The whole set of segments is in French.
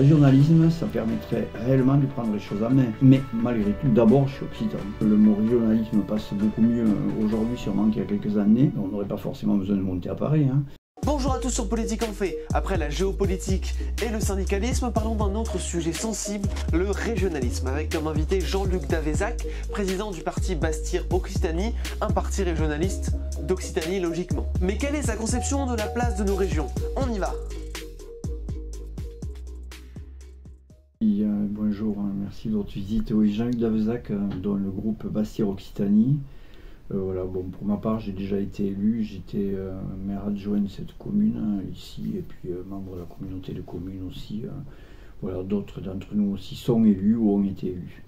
régionalisme, ça permettrait réellement de prendre les choses en main. Mais malgré tout, d'abord, je suis occitan. Le mot régionalisme passe beaucoup mieux aujourd'hui sûrement qu'il y a quelques années. On n'aurait pas forcément besoin de monter à Paris. Bonjour à tous sur Politique en fait. Après la géopolitique et le syndicalisme, parlons d'un autre sujet sensible, le régionalisme, avec comme invité Jean-Luc Davezac, président du parti Bastir-Occitanie, un parti régionaliste d'Occitanie logiquement. Mais quelle est sa conception de la place de nos régions? On y va. Bonjour, merci de votre visite. Oui, Jean-Luc Davezac, dans le groupe Bastir-Occitanie. Voilà, bon, pour ma part, j'ai déjà été élu, j'étais maire adjoint de cette commune ici, et puis membre de la communauté de communes aussi. Voilà, d'autres d'entre nous aussi sont élus ou ont été élus.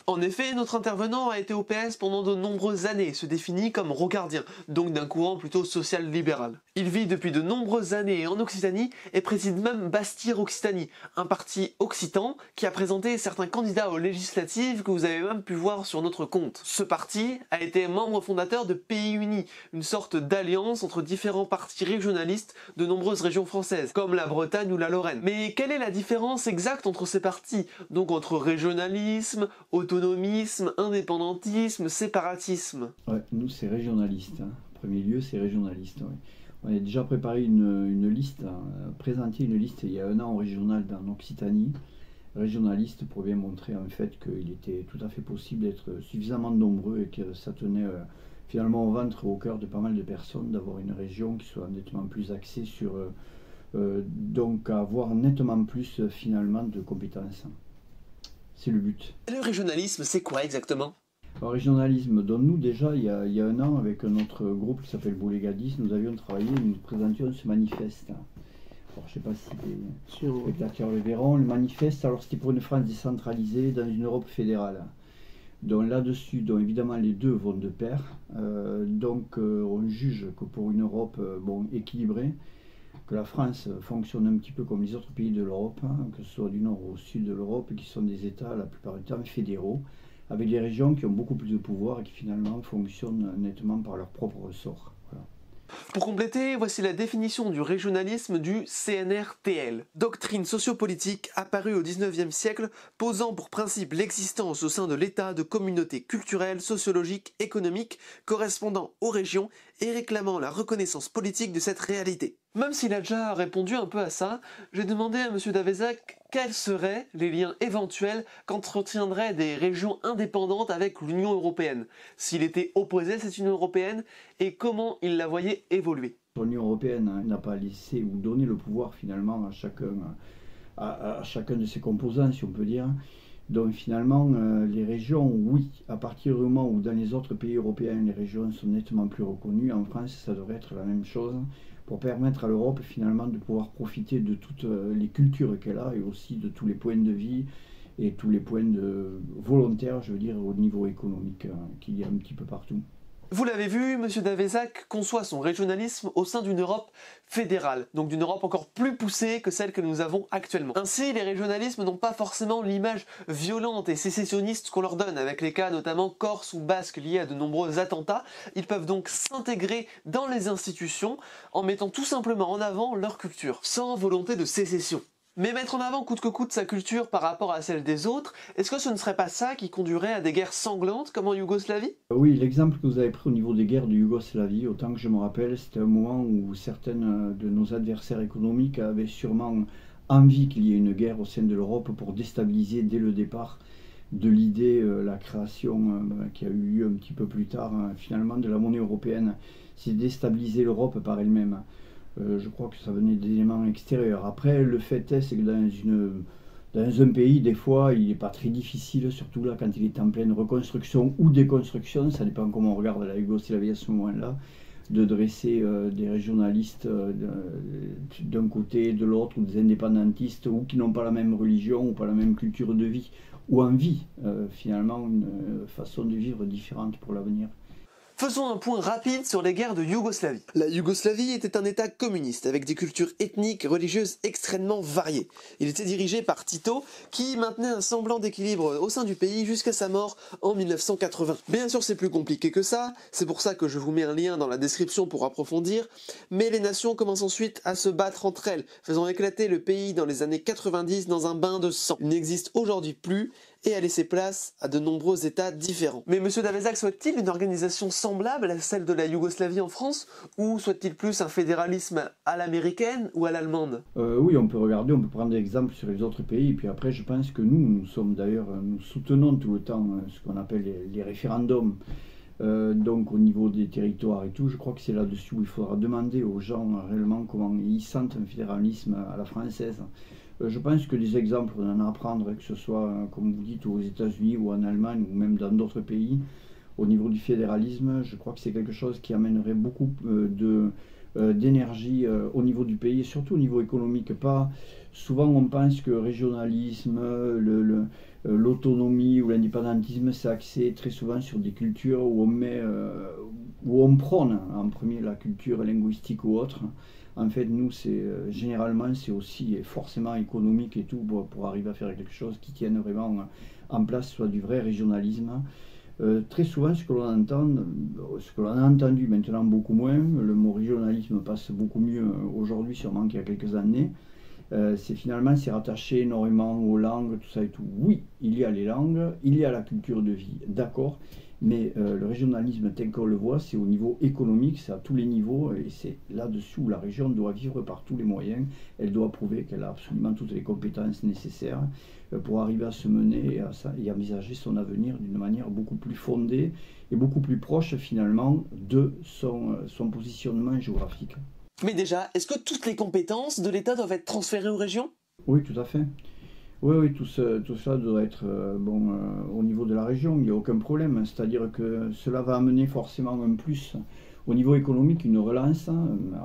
En effet, notre intervenant a été au PS pendant de nombreuses années et se définit comme rocardien, donc d'un courant plutôt social-libéral. Il vit depuis de nombreuses années en Occitanie et préside même Bastir-Occitanie, un parti occitan qui a présenté certains candidats aux législatives que vous avez même pu voir sur notre compte. Ce parti a été membre fondateur de Pays Unis, une sorte d'alliance entre différents partis régionalistes de nombreuses régions françaises, comme la Bretagne ou la Lorraine. Mais quelle est la différence exacte entre ces partis? Donc entre régionalisme, autonomisme, indépendantisme, séparatisme. Ouais, nous c'est régionaliste. En premier lieu, c'est régionaliste. Ouais. On a déjà préparé une liste, présenté une liste il y a un an au régional en Occitanie. Régionaliste pour bien montrer en fait qu'il était tout à fait possible d'être suffisamment nombreux et que ça tenait finalement au ventre et au cœur de pas mal de personnes d'avoir une région qui soit nettement plus axée sur donc avoir nettement plus finalement de compétences. C'est le but. Le régionalisme, c'est quoi exactement? Le régionalisme, dont nous déjà, il y a un an, avec notre groupe qui s'appelle Boulégadis, nous avions travaillé, nous présentions ce manifeste. Alors, je ne sais pas si les spectateurs le verront. Le manifeste, alors c'était pour une France décentralisée dans une Europe fédérale. Donc là-dessus, donc évidemment les deux vont de pair. On juge que pour une Europe équilibrée, que la France fonctionne un petit peu comme les autres pays de l'Europe, que ce soit du nord au sud de l'Europe, qui sont des États la plupart du temps fédéraux, avec des régions qui ont beaucoup plus de pouvoir et qui finalement fonctionnent nettement par leur propre ressort. Voilà. Pour compléter, voici la définition du régionalisme du CNRTL. Doctrine sociopolitique apparue au XIXe siècle, posant pour principe l'existence au sein de l'État de communautés culturelles, sociologiques, économiques, correspondant aux régions et réclamant la reconnaissance politique de cette réalité. Même s'il a déjà répondu un peu à ça, j'ai demandé à M. Davezac quels seraient les liens éventuels qu'entretiendraient des régions indépendantes avec l'Union européenne, s'il était opposé à cette Union européenne et comment il la voyait évoluer. L'Union européenne n'a pas laissé ou donné le pouvoir finalement à chacun de ses composants, si on peut dire. Donc finalement, les régions, oui, à partir du moment où dans les autres pays européens, les régions sont nettement plus reconnues, en France, ça devrait être la même chose, pour permettre à l'Europe finalement de pouvoir profiter de toutes les cultures qu'elle a et aussi de tous les points de vie et tous les points de volontaires, je veux dire, au niveau économique qu'il y a un petit peu partout. Vous l'avez vu, M. Davezac conçoit son régionalisme au sein d'une Europe fédérale, donc d'une Europe encore plus poussée que celle que nous avons actuellement. Ainsi, les régionalismes n'ont pas forcément l'image violente et sécessionniste qu'on leur donne, avec les cas notamment corse ou basque liés à de nombreux attentats. Ils peuvent donc s'intégrer dans les institutions en mettant tout simplement en avant leur culture, sans volonté de sécession. Mais mettre en avant coûte que coûte sa culture par rapport à celle des autres, est-ce que ce ne serait pas ça qui conduirait à des guerres sanglantes comme en Yougoslavie? Oui, l'exemple que vous avez pris au niveau des guerres de Yougoslavie, autant que je me rappelle, c'était un moment où certaines de nos adversaires économiques avaient sûrement envie qu'il y ait une guerre au sein de l'Europe pour déstabiliser dès le départ de l'idée, la création qui a eu lieu un petit peu plus tard, finalement, de la monnaie européenne. C'est déstabiliser l'Europe par elle-même. Je crois que ça venait d'éléments extérieurs. Après, le fait est, c'est que dans un pays, des fois, il n'est pas très difficile, surtout là, quand il est en pleine reconstruction ou déconstruction, ça dépend comment on regarde la Yougoslavie à ce moment-là, de dresser des régionalistes d'un côté et de l'autre, ou des indépendantistes, ou qui n'ont pas la même religion, ou pas la même culture de vie, ou envie, finalement, une façon de vivre différente pour l'avenir. Faisons un point rapide sur les guerres de Yougoslavie. La Yougoslavie était un état communiste avec des cultures ethniques, religieuses extrêmement variées. Il était dirigé par Tito qui maintenait un semblant d'équilibre au sein du pays jusqu'à sa mort en 1980. Bien sûr c'est plus compliqué que ça, c'est pour ça que je vous mets un lien dans la description pour approfondir, mais les nations commencent ensuite à se battre entre elles, faisant éclater le pays dans les années 90 dans un bain de sang. Il n'existe aujourd'hui plus et a laissé place à de nombreux États différents. Mais monsieur Davezac souhaite-t-il une organisation semblable à celle de la Yougoslavie en France, ou souhaite-t-il plus un fédéralisme à l'américaine ou à l'allemande? Oui, on peut regarder, on peut prendre des exemples sur les autres pays, et puis après je pense que nous sommes d'ailleurs, nous soutenons tout le temps ce qu'on appelle les référendums. Donc au niveau des territoires et tout, je crois que c'est là-dessus où il faudra demander aux gens réellement comment ils sentent un fédéralisme à la française. Je pense que des exemples, on en a à prendre, que ce soit, comme vous dites, aux États-Unis ou en Allemagne ou même dans d'autres pays, au niveau du fédéralisme, je crois que c'est quelque chose qui amènerait beaucoup d'énergie au niveau du pays, et surtout au niveau économique. Pas souvent on pense que régionalisme, l'autonomie ou l'indépendantisme, c'est axé très souvent sur des cultures où on prône en premier la culture linguistique ou autre. En fait, nous, généralement, c'est aussi forcément économique et tout pour arriver à faire quelque chose qui tienne vraiment en place, soit du vrai régionalisme. Très souvent, ce que l'on a entendu maintenant beaucoup moins, le mot régionalisme passe beaucoup mieux aujourd'hui sûrement qu'il y a quelques années, c'est rattaché énormément aux langues, tout ça et tout. Oui, il y a les langues, il y a la culture de vie, d'accord, mais le régionalisme tel qu'on le voit, c'est au niveau économique, c'est à tous les niveaux, et c'est là-dessus où la région doit vivre par tous les moyens. Elle doit prouver qu'elle a absolument toutes les compétences nécessaires pour arriver à se mener et envisager son avenir d'une manière beaucoup plus fondée et beaucoup plus proche finalement de son positionnement géographique. Mais déjà, est-ce que toutes les compétences de l'État doivent être transférées aux régions? Oui, tout à fait. Oui, tout ça doit être au niveau de la région, il n'y a aucun problème. C'est-à-dire que cela va amener forcément un plus au niveau économique, une relance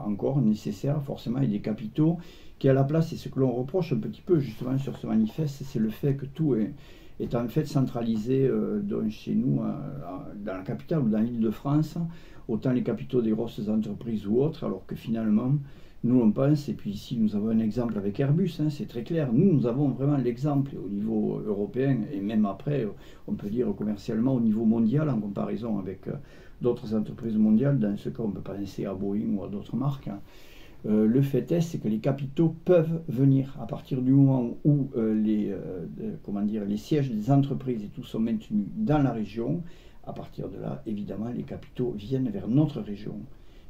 encore nécessaire, forcément, et des capitaux qui est à la place. Et ce que l'on reproche un petit peu justement sur ce manifeste, c'est le fait que tout est en fait centralisé chez nous, dans la capitale ou dans l'Île-de-France, autant les capitaux des grosses entreprises ou autres, alors que finalement, nous on pense, et puis ici nous avons un exemple avec Airbus, c'est très clair, nous avons vraiment l'exemple au niveau européen, et même après, on peut dire commercialement au niveau mondial, en comparaison avec d'autres entreprises mondiales. Dans ce cas, on peut penser à Boeing ou à d'autres marques. Le fait est, c'est que les capitaux peuvent venir à partir du moment où les sièges des entreprises et tout sont maintenus dans la région. À partir de là, évidemment, les capitaux viennent vers notre région.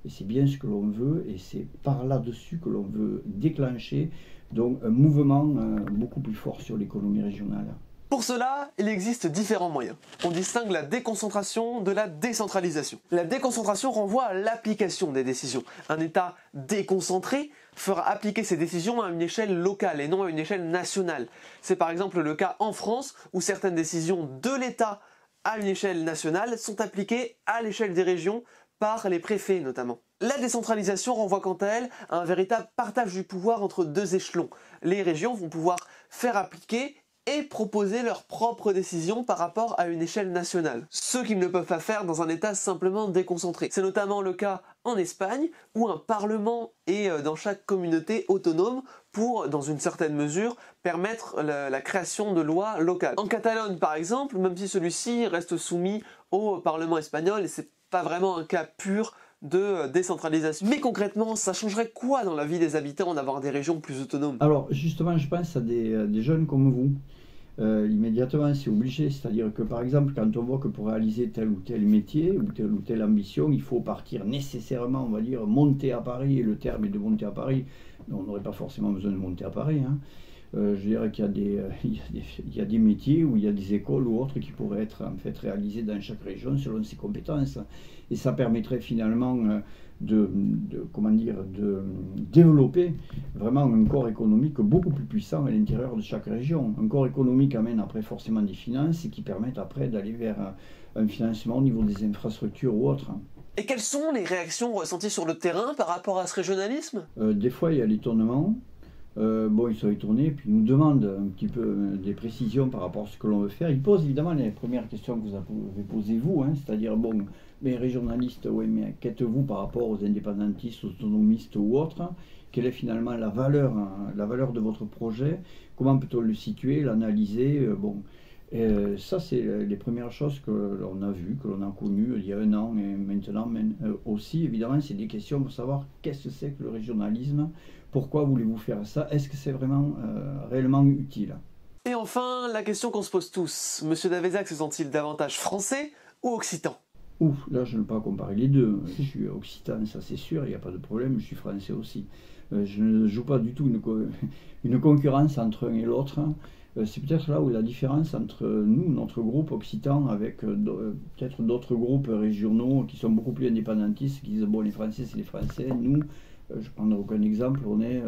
Et c'est bien ce que l'on veut, et c'est par là-dessus que l'on veut déclencher donc un mouvement beaucoup plus fort sur l'économie régionale. Pour cela, il existe différents moyens. On distingue la déconcentration de la décentralisation. La déconcentration renvoie à l'application des décisions. Un État déconcentré fera appliquer ses décisions à une échelle locale et non à une échelle nationale. C'est par exemple le cas en France où certaines décisions de l'État à une échelle nationale sont appliquées à l'échelle des régions par les préfets notamment. La décentralisation renvoie quant à elle à un véritable partage du pouvoir entre deux échelons. Les régions vont pouvoir faire appliquer et proposer leurs propres décisions par rapport à une échelle nationale. Ce qu'ils ne peuvent pas faire dans un État simplement déconcentré. C'est notamment le cas en Espagne, où un parlement est dans chaque communauté autonome pour, dans une certaine mesure, permettre la création de lois locales. En Catalogne, par exemple, même si celui-ci reste soumis au Parlement espagnol, et c'est pas vraiment un cas pur de décentralisation. Mais concrètement, ça changerait quoi dans la vie des habitants d'avoir des régions plus autonomes? Alors justement, je pense à des jeunes comme vous. Immédiatement, c'est obligé. C'est-à-dire que par exemple, quand on voit que pour réaliser tel ou tel métier ou telle ambition, il faut partir nécessairement, on va dire, monter à Paris, et le terme est de monter à Paris, mais on n'aurait pas forcément besoin de monter à Paris. Je dirais qu'il y a des métiers ou il y a des écoles ou autres qui pourraient être en fait réalisés dans chaque région selon ses compétences, et ça permettrait finalement de développer vraiment un corps économique beaucoup plus puissant à l'intérieur de chaque région. Un corps économique amène après forcément des finances et qui permettent après d'aller vers un financement au niveau des infrastructures ou autres. Et quelles sont les réactions ressenties sur le terrain par rapport à ce régionalisme? Des fois il y a l'étonnement. Bon, ils sont étonnés, puis ils nous demandent un petit peu des précisions par rapport à ce que l'on veut faire. Ils posent évidemment les premières questions que vous avez posées vous, hein, c'est-à-dire, bon, mais régionalistes, oui, mais qu'êtes-vous par rapport aux indépendantistes, aux autonomistes ou autres? Quelle est finalement la valeur, hein, la valeur de votre projet? Comment peut-on le situer, l'analyser? Bon, ça, c'est les premières choses que l'on a vues, que l'on a connues il y a un an et maintenant. Mais, aussi, évidemment, c'est des questions pour savoir qu'est-ce que c'est que le régionalisme, pourquoi voulez-vous faire ça, est-ce que c'est vraiment réellement utile? Et enfin, la question qu'on se pose tous, Monsieur Davezac se sent-il davantage français ou occitan? Ouf, là je ne peux pas comparer les deux. Je suis occitan, ça c'est sûr, il n'y a pas de problème, je suis français aussi. Je ne joue pas du tout une concurrence entre un et l'autre. C'est peut-être là où la différence entre nous, notre groupe occitan, avec peut-être d'autres groupes régionaux qui sont beaucoup plus indépendantistes, qui disent bon, les Français c'est les Français, nous, je ne prends aucun exemple, on est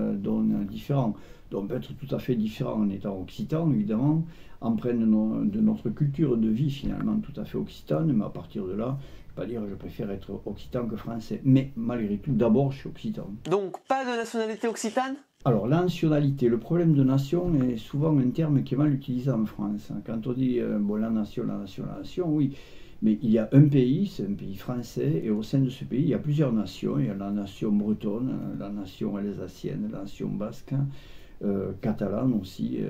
différents. Donc on peut être tout à fait différent en étant occitan, évidemment, empreint de notre culture de vie finalement tout à fait occitane, mais à partir de là, je ne vais pas dire que je préfère être occitan que français. Mais malgré tout, d'abord, je suis occitan. Donc pas de nationalité occitane? Alors, la nationalité, le problème de nation est souvent un terme qui est mal utilisé en France. Quand on dit bon, la nation, oui, mais il y a un pays, c'est un pays français, et au sein de ce pays, il y a plusieurs nations. Il y a la nation bretonne, la nation alsacienne, la nation basque, catalane aussi,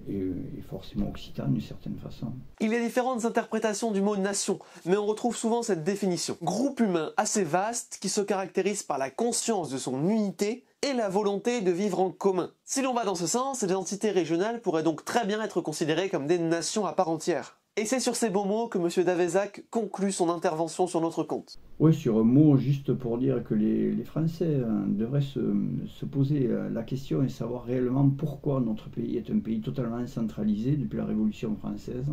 et forcément occitane d'une certaine façon. Il y a différentes interprétations du mot nation, mais on retrouve souvent cette définition. Groupe humain assez vaste qui se caractérise par la conscience de son unité et la volonté de vivre en commun. Si l'on va dans ce sens, les entités régionales pourraient donc très bien être considérées comme des nations à part entière. Et c'est sur ces beaux mots que M. Davezac conclut son intervention sur notre compte. Oui, sur un mot, juste pour dire que les Français devraient se poser la question et savoir réellement pourquoi notre pays est un pays totalement centralisé depuis la Révolution française.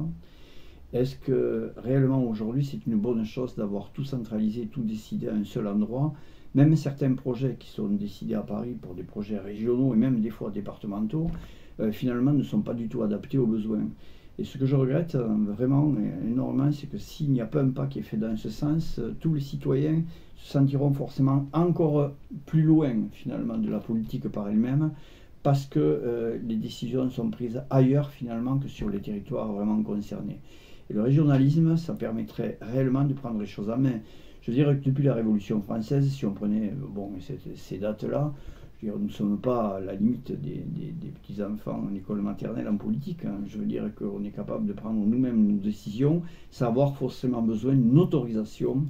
Est-ce que réellement aujourd'hui c'est une bonne chose d'avoir tout centralisé, tout décidé à un seul endroit? Même certains projets qui sont décidés à Paris pour des projets régionaux et même des fois départementaux, finalement ne sont pas du tout adaptés aux besoins. Et ce que je regrette vraiment énormément, c'est que s'il n'y a pas un pas qui est fait dans ce sens, tous les citoyens se sentiront forcément encore plus loin finalement de la politique par elle-même, parce que les décisions sont prises ailleurs finalement que sur les territoires vraiment concernés. Et le régionalisme, ça permettrait réellement de prendre les choses en main. Je dirais que depuis la Révolution française, si on prenait bon, ces dates-là, nous ne sommes pas à la limite des petits-enfants en école maternelle en politique. Hein. Je veux dire qu'on est capable de prendre nous-mêmes nos décisions, sans avoir forcément besoin d'une autorisation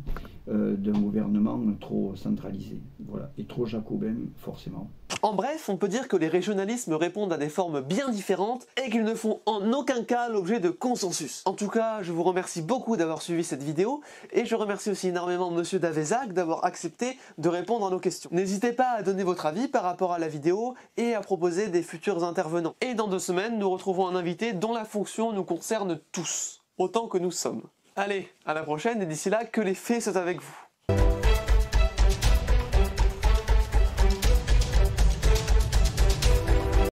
d'un gouvernement trop centralisé. Voilà. Et trop jacobin, forcément. En bref, on peut dire que les régionalismes répondent à des formes bien différentes et qu'ils ne font en aucun cas l'objet de consensus. En tout cas, je vous remercie beaucoup d'avoir suivi cette vidéo et je remercie aussi énormément Monsieur Davezac d'avoir accepté de répondre à nos questions. N'hésitez pas à donner votre avis par rapport à la vidéo et à proposer des futurs intervenants. Et dans 2 semaines, nous retrouvons un invité dont la fonction nous concerne tous, autant que nous sommes. Allez, à la prochaine et d'ici là, que les fées soient avec vous.